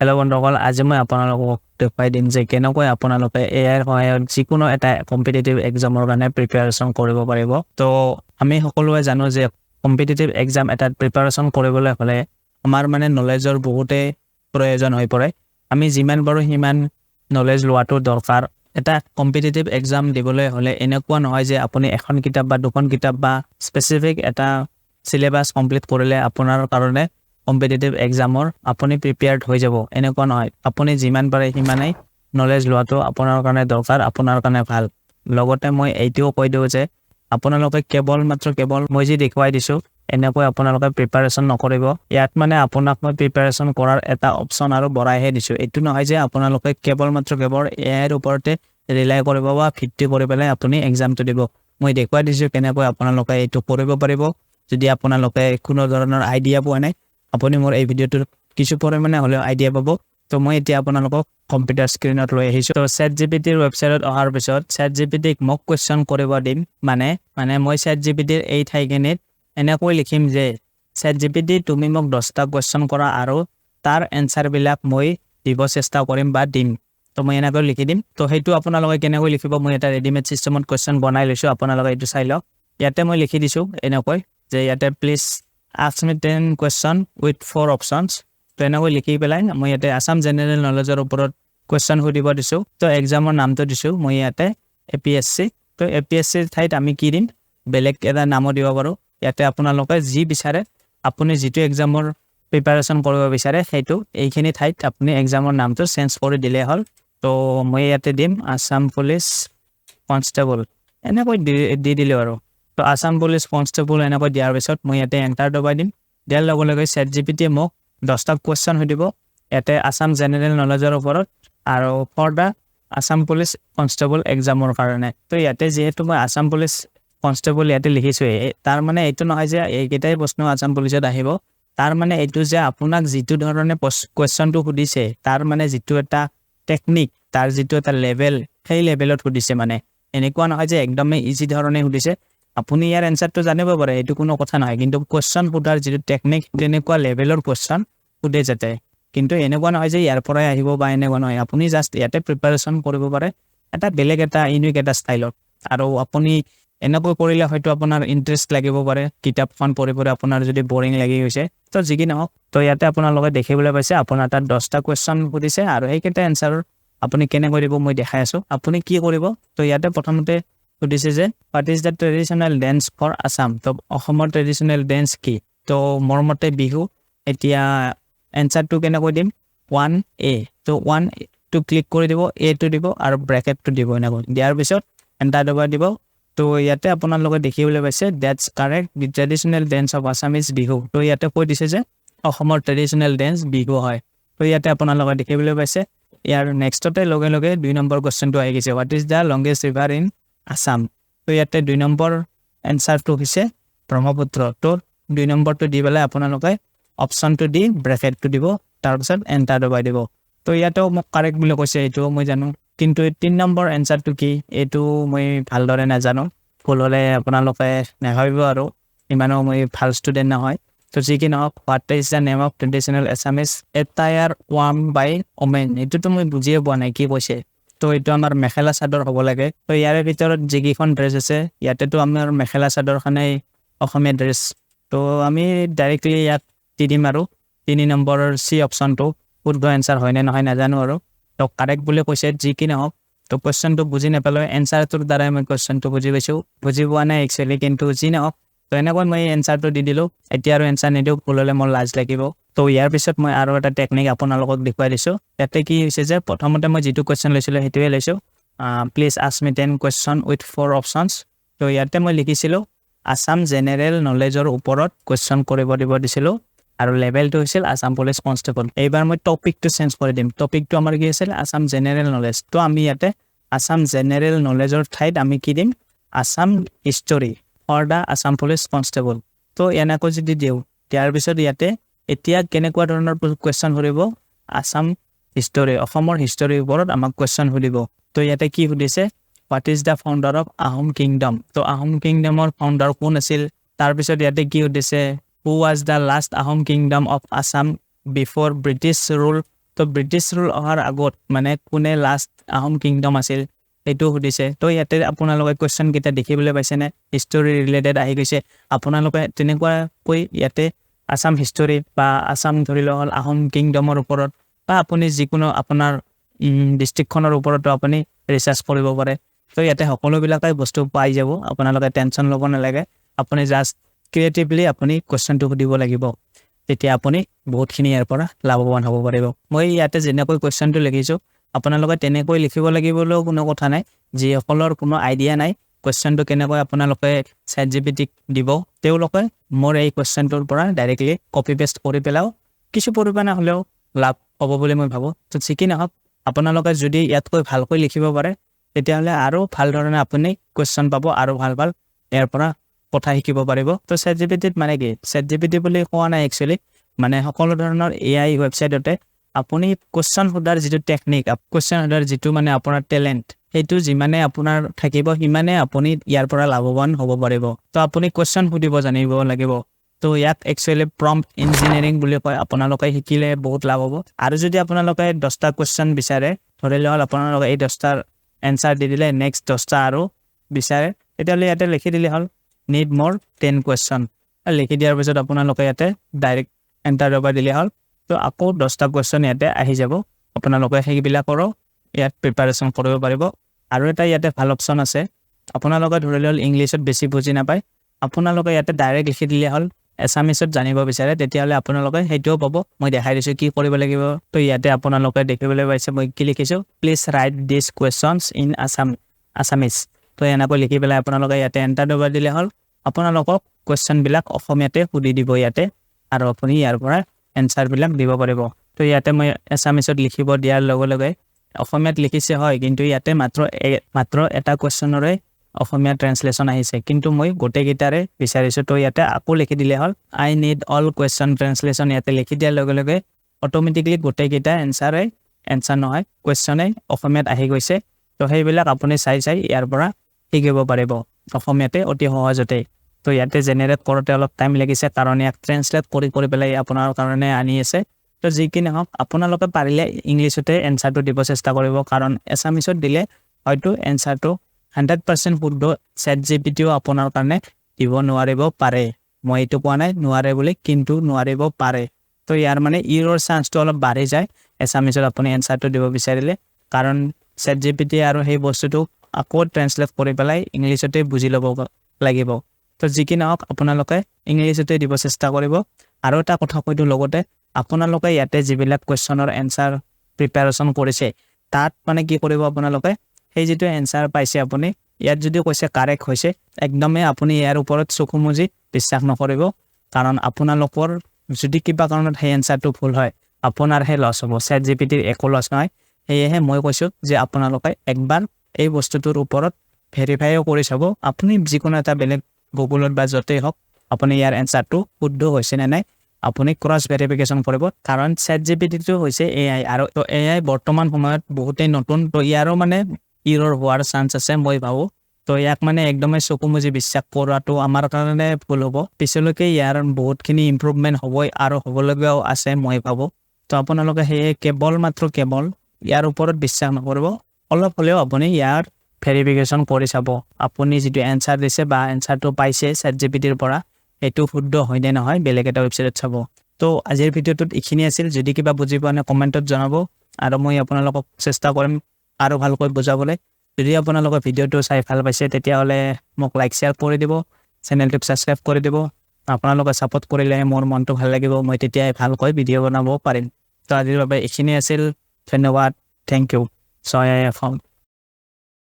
Hello' বন্ধুসকল, আজি মই আপোনালোকক দেখুৱাই দিম যে কেনেকৈ আপোনালোকে এআইৰ সহায়ত যিকোনো এটা কম্পিটিটিভ এক্সামৰ কাৰণে প্ৰিপাৰেশ্যন কৰিব পাৰিব। তো আমি সকলোৱে জানো যে কম্পিটিটিভ এক্সাম এটাত প্ৰিপাৰেশ্যন কৰিবলৈ হ'লে আমাৰ মানে নলেজৰ বহুতেই প্ৰয়োজন হৈ পৰে। আমি যিমান পাৰোঁ সিমান নলেজ লোৱাটো দৰকাৰ। এটা কম্পিটিটিভ এক্সাম দিবলৈ হ'লে এনেকুৱা নহয় যে আপুনি এখন কিতাপ বা দুখন কিতাপ বা স্পেচিফিক এটা চিলেবাছ কমপ্লিট কৰিলে আপোনাৰ কাৰণে কম্পিটিটিভ এক্সামৰ আপুনি প্ৰিপেয়াৰ্ড হৈ যাব, এনেকুৱা নহয়। আপুনি যিমান পাৰে সিমানেই নলেজ লোৱাটো আপোনাৰ কাৰণে দৰকাৰ, আপোনাৰ কাৰণে ভাল। লগতে মই এইটোও কৈ দিওঁ যে আপোনালোকে কেৱল মই যি দেখুৱাই দিছোঁ এনেকৈ আপোনালোকে প্ৰিপাৰেশ্যন নকৰিব। ইয়াত মানে আপোনাক মই প্ৰিপাৰেশ্যন কৰাৰ এটা অপশ্যন আৰু বঢ়াইহে দিছোঁ। এইটো নহয় যে আপোনালোকে কেৱল এআইৰ ওপৰতে ৰিলাই কৰিব বা ভিত্তি কৰি পেলাই আপুনি এক্সামটো দিব। মই দেখুৱাই দিছোঁ কেনেকৈ আপোনালোকে এইটো কৰিব পাৰিব। যদি আপোনালোকে কোনো ধৰণৰ আইডিয়া পোৱা নাই, আপুনি মোৰ এই ভিডিঅ'টোৰ কিছু পৰিমাণে হ'লেও আইডিয়া পাব। তো মই এতিয়া আপোনালোকক কম্পিউটাৰ স্ক্ৰীনত লৈ আহিছোঁ। তো ChatGPTৰ ৱেবছাইটত অহাৰ পিছত ChatGPTক মোক কুৱেশ্যন কৰিব দিম। মানে মই ChatGPTৰ এই ঠাইখিনিত এনেকৈ লিখিম যে ChatGPT তুমি মোক 10টা কুৱেশ্যন কৰা আৰু তাৰ এনচাৰবিলাক মই দিব চেষ্টা কৰিম বা দিম। তো মই এনেকৈ লিখি দিম। তো সেইটো আপোনালোকে কেনেকৈ লিখিব, মই এটা ৰেডিমেড ছিষ্টেমত কুৱেশ্যন বনাই লৈছোঁ, আপোনালোকে এইটো চাই লওক। ইয়াতে মই লিখি দিছোঁ এনেকৈ যে ইয়াতে please ask me 10 question with 4 options। তো এনেকৈ লিখি পেলাই মই ইয়াতে আছাম জেনেৰেল নলেজৰ ওপৰত কুৱেশ্যন সুধিব দিছোঁ। তো এক্সামৰ নামটো দিছোঁ মই ইয়াতে APSC। তো APSCৰ ঠাইত আমি কি দিম, বেলেগ এটা নামো দিব পাৰোঁ। ইয়াতে আপোনালোকে যি বিচাৰে, আপুনি যিটো এক্সামৰ প্ৰিপাৰেশ্যন কৰিব বিচাৰে সেইটো এইখিনি ঠাইত আপুনি এক্সামৰ নামটো চেঞ্জ কৰি দিলেই হ'ল। তো মই ইয়াতে দিম আছাম পুলিচ কনষ্টেবল, এনেকৈ দি দিলোঁ আৰু। তো আছাম পুলিচ কনষ্টেবল এনেকৈ দিয়াৰ পিছত মই ইয়াতে এণ্টাৰ দবাই দিম। দিয়াৰ লগে লগে ChatGPTয়ে মোক 10টা কুৱেশ্যন সুধিব ইয়াতে আছাম জেনেৰেল নলেজৰ ওপৰত আৰু for the Assam police constable এক্সামৰ কাৰণে। তো ইয়াতে যিহেতু মই আছাম পুলিচ কনষ্টেবল ইয়াতে লিখিছোঁ, তাৰ মানে এইটো নহয় যে এইকেইটাই প্ৰশ্ন আছাম পুলিচত আহিব। তাৰ মানে এইটো যে আপোনাক যিটো ধৰণে কুৱেশ্যনটো সুধিছে, তাৰ মানে যিটো এটা টেকনিক, তাৰ যিটো এটা লেভেল, সেই লেভেলত সুধিছে। মানে এনেকুৱা নহয় যে একদমেই ইজি ধৰণে সুধিছে। আপুনি ইয়াৰ এনচাৰটো জানিব পাৰে, এইটো কোনো কথা নহয়, কিন্তু কুৱেশ্যন সোধাৰ যিটো টেকনিক তেনেকুৱা লেভেলৰ কুৱেশ্যন সোধে যাতে। কিন্তু এনেকুৱা নহয় যে ইয়াৰ পৰাই আহিব বা এনেকুৱা নহয়। আপুনি জাষ্ট ইয়াতে প্ৰিপাৰেশ্যন কৰিব পাৰে এটা বেলেগ এটা ইউনিক এটা ষ্টাইলত। আৰু আপুনি এনেকৈ কৰিলে হয়তো আপোনাৰ ইণ্টাৰেষ্ট লাগিব পাৰে, কিতাপখন পঢ়ি আপোনাৰ যদি বৰিং লাগি গৈছে। তো যি কি নহওক, তো ইয়াতে আপোনালোকে দেখিবলৈ পাইছে আপোনাৰ তাত 10টা কুৱেশ্যন সুধিছে আৰু সেইকেইটা এনচাৰ আপুনি কেনেকৈ দিব মই দেখাই আছোঁ। আপুনি কি কৰিব, তো ইয়াতে প্ৰথমতে সুধিছে যে what is the traditional dance for Assam. তো অসমৰ ট্ৰেডিশ্যনেল ডেন্স কি? তো মোৰ মতে বিহু। এতিয়া এনচাৰটো কেনেকৈ দিম, 1A। তো 1টো ক্লিক কৰি দিব, A টো দিব আৰু ব্ৰেকেটটো দিব। এনেকৈ দিয়াৰ পিছত এণ্টাৰ দবাই দিব। তো ইয়াতে আপোনালোকে দেখিবলৈ পাইছে that's correct, the traditional dance of Assam is Bihu. তো ইয়াতে কৈ দিছে যে অসমৰ ট্ৰেডিশ্যনেল ডেন্স বিহু হয়। তো ইয়াতে আপোনালোকে দেখিবলৈ পাইছে ইয়াৰ নেক্সটতে লগে লগে 2 নম্বৰ কুৱেশ্যনটো আহি গৈছে, what is the longest river in Assam. তো ইয়াতে 2 নম্বৰ এনচাৰটো হৈছে ব্ৰহ্মপুত্ৰ। তো 2 নম্বৰটো দি পেলাই আপোনালোকে অপশ্যনটো দি ব্ৰেকেটটো দিব, তাৰপিছত এণ্টাৰ দবাই দিব। তো ইয়াতেও মোক কাৰেক্ট বুলি কৈছে, এইটোও মই জানো। কিন্তু 3 নম্বৰ এনচাৰটো কি এইটো মই ভালদৰে নাজানো। ভুল হ'লে আপোনালোকে নাভাবিব আৰু, ইমানো মই ভাল ষ্টুডেণ্ট নহয়। তো যি কি নহওক, what is the name of traditional Assamese attire worn by women. এইটোতো মই বুজিয়ে পোৱা নাই কি কৈছে। তো এইটো আমাৰ মেখেলা চাদৰ হ'ব লাগে। তো ইয়াৰে ভিতৰত যিকেইখন ড্ৰেছ আছে, ইয়াতেতো আমাৰ মেখেলা চাদৰখনেই অসমীয়া ড্ৰেছ। তো আমি ডাইৰেক্টলি ইয়াত দি দিম আৰু 3 নম্বৰৰ চি অপশ্যনটো। শুদ্ধ এনচাৰ হয়নে নহয় নাজানো আৰু। তো কাৰেক্ট বুলি কৈছে, যি কি নহওক। তো কুৱেশ্যনটো বুজি নাপালোঁ, এনচাৰটোৰ দ্বাৰাই মই কুৱেশ্যনটো বুজি পাইছোঁ। বুজি পোৱা নাই একচুৱেলি, কিন্তু যি নহওক। তো এনেকৈ মই এনচাৰটো দি দিলোঁ। এতিয়া আৰু এনচাৰ নিদিওঁ, ভুল হ'লে মোৰ লাজ লাগিব। তো ইয়াৰ পিছত মই আৰু এটা টেকনিক আপোনালোকক দেখুৱাই দিছোঁ। ইয়াতে কি হৈছে যে প্ৰথমতে মই যিটো কুৱেশ্যন লৈছিলোঁ সেইটোৱে লৈছোঁ, please ask me 10 question with 4 options. তো ইয়াতে মই লিখিছিলোঁ আছাম জেনেৰেল নলেজৰ ওপৰত কুৱেশ্যন কৰিব দিছিলোঁ আৰু লেভেলটো হৈছিল আছাম পুলিচ কনষ্টেবল। এইবাৰ মই টপিকটো চেঞ্জ কৰি দিম। টপিকটো আমাৰ কি আছিল, আছাম জেনেৰেল নলেজ। তো আমি ইয়াতে আছাম জেনেৰেল নলেজৰ ঠাইত আমি কি দিম, Assam history for the Assam police constable. তো এনেকৈ যদি দিওঁ, দিয়াৰ পিছত ইয়াতে এতিয়া কেনেকুৱা ধৰণৰ কুৱেশ্যন সুধিব, আছাম হিষ্টৰী, অসমৰ হিষ্টৰীৰ ওপৰত আমাক কুৱেশ্যন সুধিব। তো ইয়াতে কি সুধিছে, what is the founder of Ahom kingdom. তো আহোম কিংডমৰ ফাউণ্ডাৰ কোন আছিল। তাৰপিছত ইয়াতে কি সুধিছে, who was the last Ahom kingdom of Assam before British rule তো ব্ৰিটিছ ৰুল অহাৰ আগত মানে কোনে লাষ্ট আহোম কিংডম আছিল সেইটো সুধিছে। তো ইয়াতে আপোনালোকে কুৱেশ্যন কেইটা দেখিবলৈ পাইছেনে হিষ্টৰী ৰিলেটেড আহি গৈছে। আপোনালোকে তেনেকুৱাকৈ ইয়াতে আছাম হিষ্টৰী বা আছাম ধৰি লওক আহোম কিংডমৰ ওপৰত বা আপুনি যিকোনো আপোনাৰ ডিষ্ট্ৰিক্টখনৰ ওপৰতো আপুনি ৰিচাৰ্চ কৰিব পাৰে। তো ইয়াতে সকলোবিলাকেই বস্তু পাই যাব, আপোনালোকে টেনশ্যন ল'ব নালাগে। আপুনি জাষ্ট ক্ৰিয়েটিভলি আপুনি কুৱেশ্যনটো সুধিব লাগিব, তেতিয়া আপুনি বহুতখিনি ইয়াৰ পৰা লাভৱান হ'ব পাৰিব। মই ইয়াতে যেনেকৈ কুৱেশ্যনটো লিখিছোঁ আপোনালোকে তেনেকৈ লিখিব লাগিবলৈও কোনো কথা নাই। যিসকলৰ কোনো আইডিয়া নাই কুৱেশ্যনটো কেনেকৈ আপোনালোকে ChatGPTক দিব, তেওঁলোকে মোৰ এই কুৱেশ্যনটোৰ পৰা ডাইৰেক্টলি কপি পেষ্ট কৰি পেলাও কিছু পৰিমাণে হ'লেও লাভ হ'ব বুলি মই ভাবোঁ। তো যি নহওক আপোনালোকে যদি ইয়াতকৈ ভালকৈ লিখিব পাৰে তেতিয়াহ'লে আৰু ভাল ধৰণে আপুনি কুৱেশ্যন পাব আৰু ভাল ভাল ইয়াৰ পৰা কথা শিকিব পাৰিব। তো ChatGPTত মানে কি ChatGPT বুলি কোৱা নাই একচুৱেলি, মানে সকলো ধৰণৰ AI ৱেবছাইটতে আপুনি কুৱেশ্যন সোধাৰ যিটো টেকনিক, কুৱেশ্যন সোধাৰ যিটো মানে আপোনাৰ টেলেণ্ট, সেইটো যিমানে আপোনাৰ থাকিব সিমানে আপুনি ইয়াৰ পৰা লাভৱান হ'ব পাৰিব। তো আপুনি কুৱেশ্যন সুধিব জানিব লাগিব। তো ইয়াত একচুৱেলি প্ৰম্পট ইঞ্জিনিয়াৰিং বুলি কয়, আপোনালোকে শিকিলে বহুত লাভ হ'ব। আৰু যদি আপোনালোকে 10টা কুৱেশ্যন বিচাৰে, ধৰি লওক আপোনালোকে এই 10টাৰ এনচাৰ দি দিলে, নেক্সট 10টা আৰু বিচাৰে, তেতিয়াহ'লে ইয়াতে লিখি দিলে হ'ল need more 10 কুৱেশ্যন। লিখি দিয়াৰ পিছত আপোনালোকে ইয়াতে ডাইৰেক্ট এণ্টাৰ দবাই দিলে হ'ল। তো আকৌ 10টা কুৱেশ্যন ইয়াতে আহি যাব, আপোনালোকে সেইবিলাকৰো ইয়াত প্ৰিপাৰেশ্যন কৰিব পাৰিব। আৰু এটা ইয়াতে ভাল অপশ্যন আছে, আপোনালোকে ধৰি লওক ইংলিছত বেছি বুজি নাপায়, আপোনালোকে ইয়াতে ডাইৰেক্ট লিখি দিলে হ'ল এছামিছত জানিব বিচাৰে, তেতিয়াহ'লে আপোনালোকে সেইটোও পাব। মই দেখাই দিছোঁ কি কৰিব লাগিব। তো ইয়াতে আপোনালোকে দেখিবলৈ পাইছে মই কি লিখিছোঁ, please right this questions in Assamese. তো এনেকৈ লিখি পেলাই আপোনালোকে ইয়াতে এণ্টাৰ দবাই দিলে হ'ল, আপোনালোকক কুৱেশ্যনবিলাক অসমীয়াতে সুধি দিব ইয়াতে, আৰু আপুনি ইয়াৰ পৰা এনচাৰবিলাক দিব পাৰিব। তো ইয়াতে মই এছামিছত লিখিব দিয়াৰ লগে লগে অসমীয়াত লিখিছে হয়, কিন্তু ইয়াতে মাত্ৰ এটা কুৱেশ্যনৰে অসমীয়া ট্ৰেঞ্চলেশ্যন আহিছে, কিন্তু মই গোটেইকেইটাৰে বিচাৰিছোঁ। তো ইয়াতে আকৌ লিখি দিলে হ'ল আই নিড অল কুৱেশ্যন ট্ৰেঞ্চলেশ্যন। ইয়াতে লিখি দিয়াৰ লগে লগে অট'মেটিকলি গোটেইকেইটা এনচাৰ নহয় কুৱেশ্যনে অসমীয়াত আহি গৈছে। তো সেইবিলাক আপুনি চাই ইয়াৰ পৰা শিকিব পাৰিব অসমীয়াতে অতি সহজতে। তো ইয়াতে জেনেৰেট কৰোঁতে অলপ টাইম লাগিছে, কাৰণ ইয়াক ট্ৰেঞ্চলেট কৰি পেলাই আপোনাৰ কাৰণে আনি আছে। তো যি কি নহওক আপোনালোকে পাৰিলে ইংলিছতে এনচাৰটো দিব চেষ্টা কৰিব, কাৰণ এছামিছত দিলে হয়তো এনচাৰটো 100% শুদ্ধ ChatGPTও আপোনাৰ কাৰণে দিব নোৱাৰিব পাৰে। মই এইটো কোৱা নাই নোৱাৰে বুলি, কিন্তু নোৱাৰিব পাৰে। তো ইয়াৰ মানে ইৰৰ চান্সটো অলপ বাঢ়ি যায় এছামিছত আপুনি এনচাৰটো দিব বিচাৰিলে, কাৰণ ChatGPT আৰু সেই বস্তুটো আকৌ ট্ৰেঞ্চলেট কৰি পেলাই ইংলিছতে বুজি ল'ব লাগিব। তো যি কি নহওক আপোনালোকে ইংলিছতে দিব চেষ্টা কৰিব। আৰু এটা কথা কৈ দিওঁ লগতে, আপোনালোকে ইয়াতে যিবিলাক কুৱেশ্যনৰ এনচাৰ প্ৰিপাৰেশ্যন কৰিছে তাত মানে কি কৰিব, আপোনালোকে সেই যিটো এনচাৰ পাইছে আপুনি ইয়াত যদি কৈছে কাৰেক্ট হৈছে, একদমেই আপুনি ইয়াৰ ওপৰত চকু মুজি বিশ্বাস নকৰিব, কাৰণ আপোনালোকৰ যদি কিবা কাৰণত সেই এনচাৰটো ভুল হয় আপোনাৰহে লছ হ'ব, ChatGPTৰ একো লছ নহয়। সেয়েহে মই কৈছোঁ যে আপোনালোকে একবাৰ এই বস্তুটোৰ ওপৰত ভেৰিফাইও কৰি চাব। আপুনি যিকোনো এটা বেলেগ গুগলত বা য'তেই হওক আপুনি ইয়াৰ এনচাৰটো শুদ্ধ হৈছে নে নাই আপুনি ক্ৰছ ভেৰিফিকেশ্যন কৰিব, কাৰণ ChatGPTটো হৈছে AI, আৰু AI বৰ্তমান সময়ত বহুতেই নতুন। তো ইয়াৰো মানে ইৰৰ হোৱাৰ চান্স আছে মই ভাবোঁ। তো ইয়াক মানে একদমেই চকু মুজি বিশ্বাস কৰাটো আমাৰ কাৰণে ভুল হ'ব। পিছলৈকে ইয়াৰ বহুতখিনি ইম্প্ৰুভমেণ্ট হ'বই আৰু হ'বলগীয়াও আছে মই ভাবোঁ। তো আপোনালোকে সেয়ে কেৱল ইয়াৰ ওপৰত বিশ্বাস নকৰিব, অলপ হ'লেও আপুনি ইয়াৰ ভেৰিফিকেশ্যন কৰি চাব। আপুনি যিটো এনচাৰ দিছে বা এনচাৰটো পাইছে ChatGPTৰ পৰা সেইটো শুদ্ধ হয় নে নহয় বেলেগ এটা ৱেবছাইটত চাব। তো আজিৰ ভিডিঅ'টোত এইখিনি আছিল। যদি কিবা বুজি পোৱা নাই কমেণ্টত জনাব, আৰু মই আপোনালোকক চেষ্টা কৰিম আৰু ভালকৈ বুজাবলৈ। যদি আপোনালোকে ভিডিঅ'টো চাই ভাল পাইছে তেতিয়াহ'লে মোক লাইক শ্বেয়াৰ কৰি দিব, চেনেলটোক ছাবস্ক্ৰাইব কৰি দিব। আপোনালোকে ছাপোৰ্ট কৰিলেহে মোৰ মনটো ভাল লাগিব, মই তেতিয়াই ভালকৈ ভিডিঅ' বনাব পাৰিম। তো আজিৰ বাবে এইখিনি আছিল। ধন্যবাদ, থেংক ইউ। জয় আই অসম।